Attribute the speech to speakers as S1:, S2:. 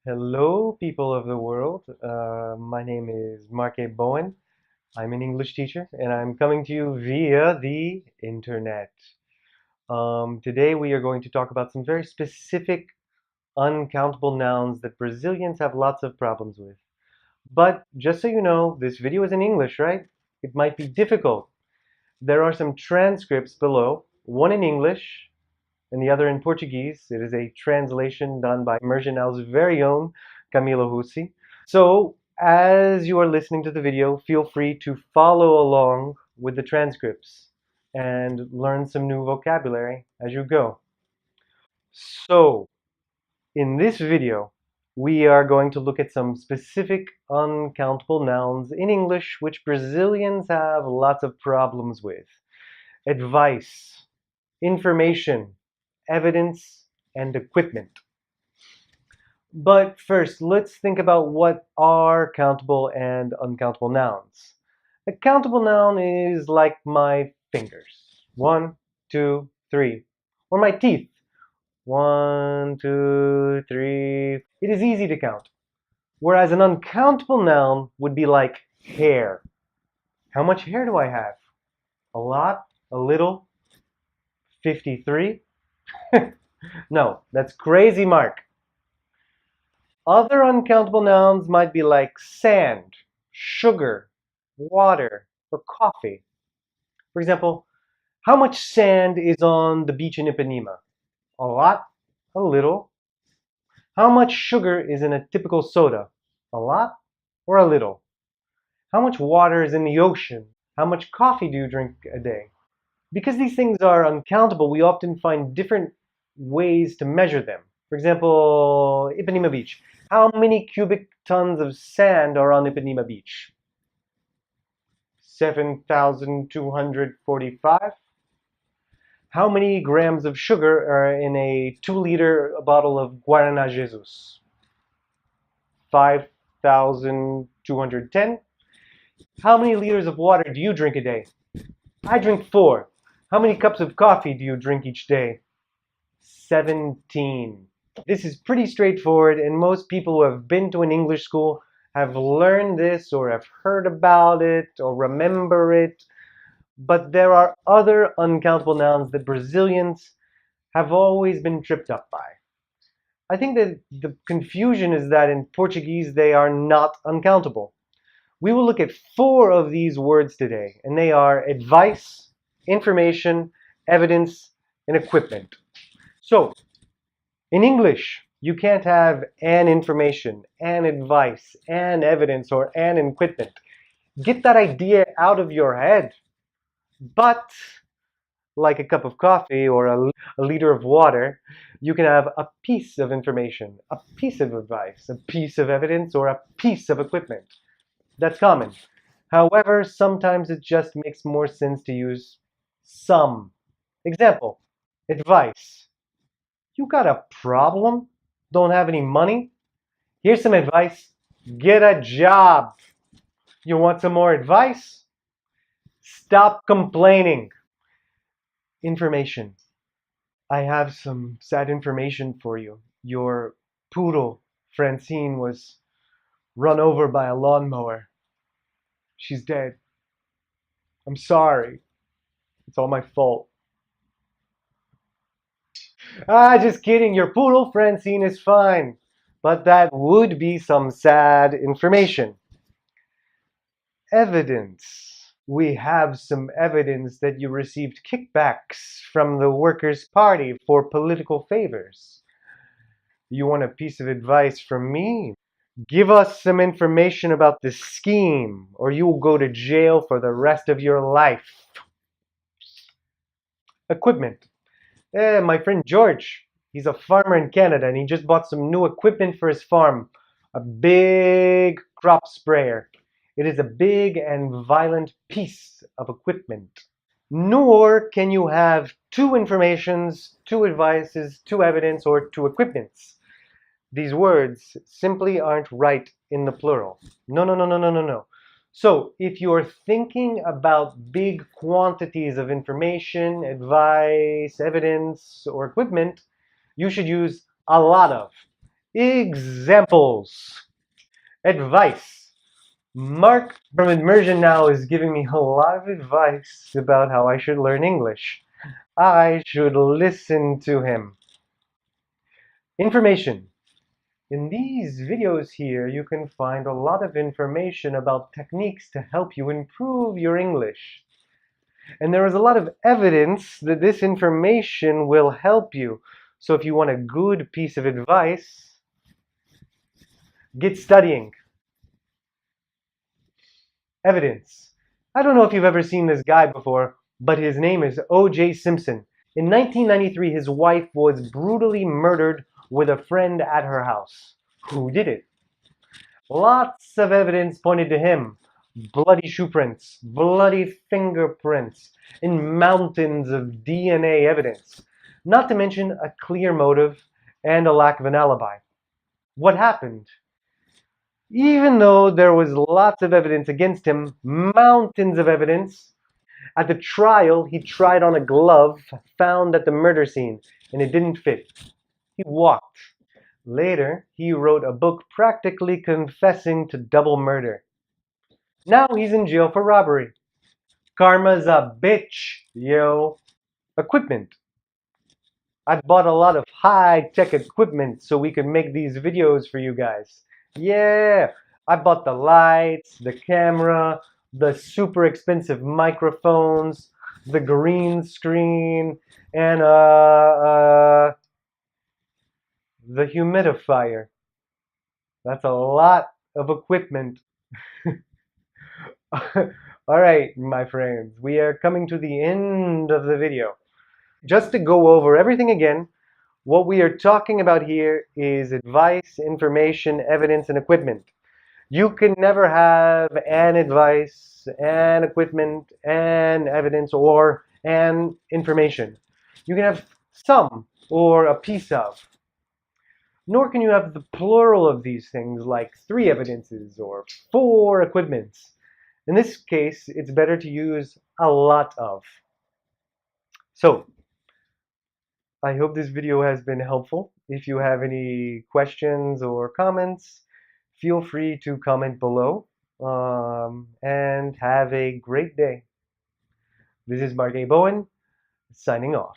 S1: Hello, people of the world. My name is Bowen. I'm an English teacher, and I'm coming to you via the internet. Today, we are going to talk about some very specific, uncountable nouns that Brazilians have lots of problems with. But just so you know, this video is in English, right? It might be difficult. There are some transcripts below, one in English and the other in Portuguese. It is a translation done by Immersion's very own Camilo Husi. So, as you are listening to the video, feel free to follow along with the transcripts and learn some new vocabulary as you go. So, in this video, we are going to look at some specific uncountable nouns in English which Brazilians have lots of problems with. Advice, information, evidence, and equipment. But first, let's think about what are countable and uncountable nouns. A countable noun is like my fingers. 1, 2, 3. Or my teeth. 1, 2, 3. It is easy to count. Whereas an uncountable noun would be like hair. How much hair do I have? A lot? A little? 53? No, that's crazy, Mark. Other uncountable nouns might be like sand, sugar, water, or coffee. For example, how much sand is on the beach in Ipanema? A lot? A little? How much sugar is in a typical soda? A lot or a little? How much water is in the ocean? How much coffee do you drink a day? Because these things are uncountable, we often find different ways to measure them. For example, Ipanema Beach. How many cubic tons of sand are on Ipanema Beach? 7,245. How many grams of sugar are in a 2-liter bottle of Guaraná Jesus? 5,210. How many liters of water do you drink a day? I drink 4. How many cups of coffee do you drink each day? 17. This is pretty straightforward, and most people who have been to an English school have learned this or have heard about it or remember it. But there are other uncountable nouns that Brazilians have always been tripped up by. I think that the confusion is that in Portuguese they are not uncountable. We will look at 4 of these words today, and they are advice, information, evidence, and equipment. So, in English, you can't have an information, an advice, an evidence, or an equipment. Get that idea out of your head. But, like a cup of coffee or a liter of water, you can have a piece of information, a piece of advice, a piece of evidence, or a piece of equipment. That's common. However, sometimes it just makes more sense to use some. Example, advice. You got a problem? Don't have any money? Here's some advice. Get a job. You want some more advice? Stop complaining. Information. I have some sad information for you. Your poodle, Francine, was run over by a lawnmower. She's dead. I'm sorry. It's all my fault. Just kidding. Your poodle, Francine, is fine. But that would be some sad information. Evidence. We have some evidence that you received kickbacks from the Workers' Party for political favors. You want a piece of advice from me? Give us some information about the scheme, or you will go to jail for the rest of your life. Equipment. My friend George, he's a farmer in Canada, and he just bought some new equipment for his farm. A big crop sprayer. It is a big and violent piece of equipment. Nor can you have 2 informations, 2 advices, 2 evidence, or 2 equipments. These words simply aren't right in the plural. No, no, no, no, no, no, no. So if you're thinking about big quantities of information, advice, evidence, or equipment, you should use a lot of. Examples. Advice. Mark from Immersion now is giving me a lot of advice about how I should learn English. I should listen to him. Information. In these videos here, you can find a lot of information about techniques to help you improve your English. And there is a lot of evidence that this information will help you. So if you want a good piece of advice, get studying. Evidence. I don't know if you've ever seen this guy before, but his name is O.J. Simpson. In 1993, his wife was brutally murdered with a friend at her house. Who did it? Lots of evidence pointed to him. Bloody shoe prints, bloody fingerprints, and mountains of DNA evidence. Not to mention a clear motive and a lack of an alibi. What happened? Even though there was lots of evidence against him, mountains of evidence, at the trial he tried on a glove found at the murder scene and it didn't fit. He walked. Later, he wrote a book practically confessing to double murder. Now he's in jail for robbery. Karma's a bitch, yo. Equipment. I bought a lot of high-tech equipment so we could make these videos for you guys. Yeah, I bought the lights, the camera, the super expensive microphones, the green screen, and the humidifier. That's a lot of equipment. All right, my friends, we are coming to the end of the video. Just to go over everything again, what we are talking about here is advice, information, evidence, and equipment. You can never have an advice, an equipment, an evidence, or an information. You can have some or a piece of. Nor can you have the plural of these things like 3 evidences or 4 equipments. In this case, it's better to use a lot of. So, I hope this video has been helpful. If you have any questions or comments, feel free to comment below. And have a great day. This is Mark A. Bowen, signing off.